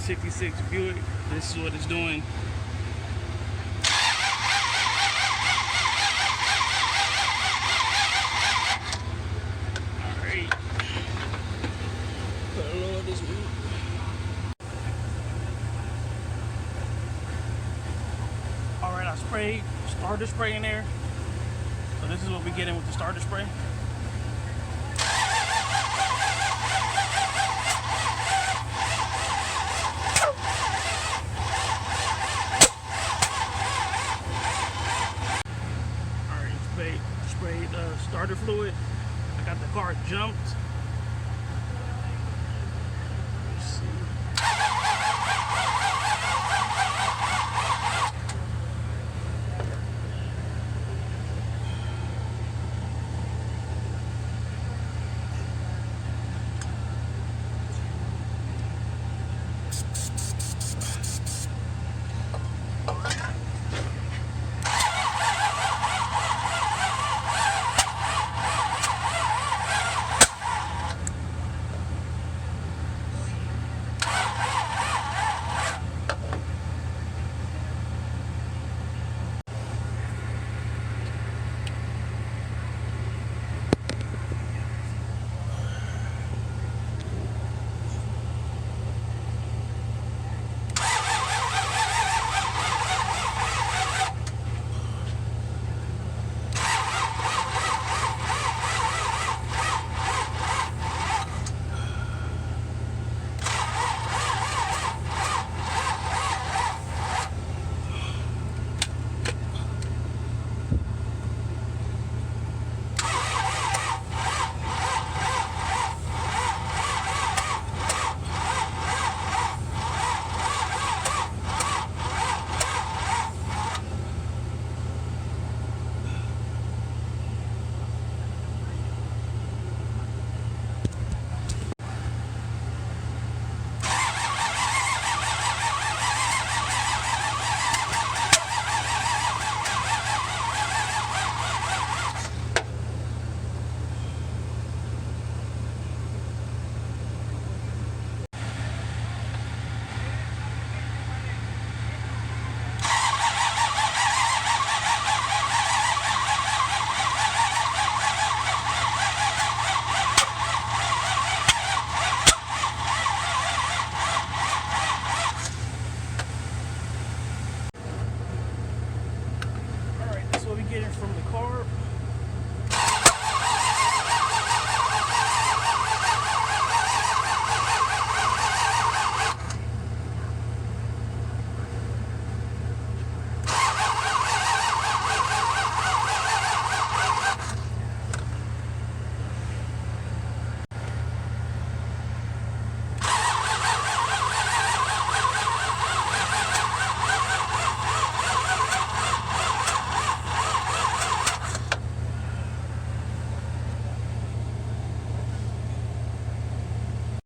66 Buick. This is what it's doing. Alright. Put a little of this wheel. Alright, I sprayed starter spray in there. So this is what we get in with the starter spray. Alright, sprayed starter fluid. I got the car jumped.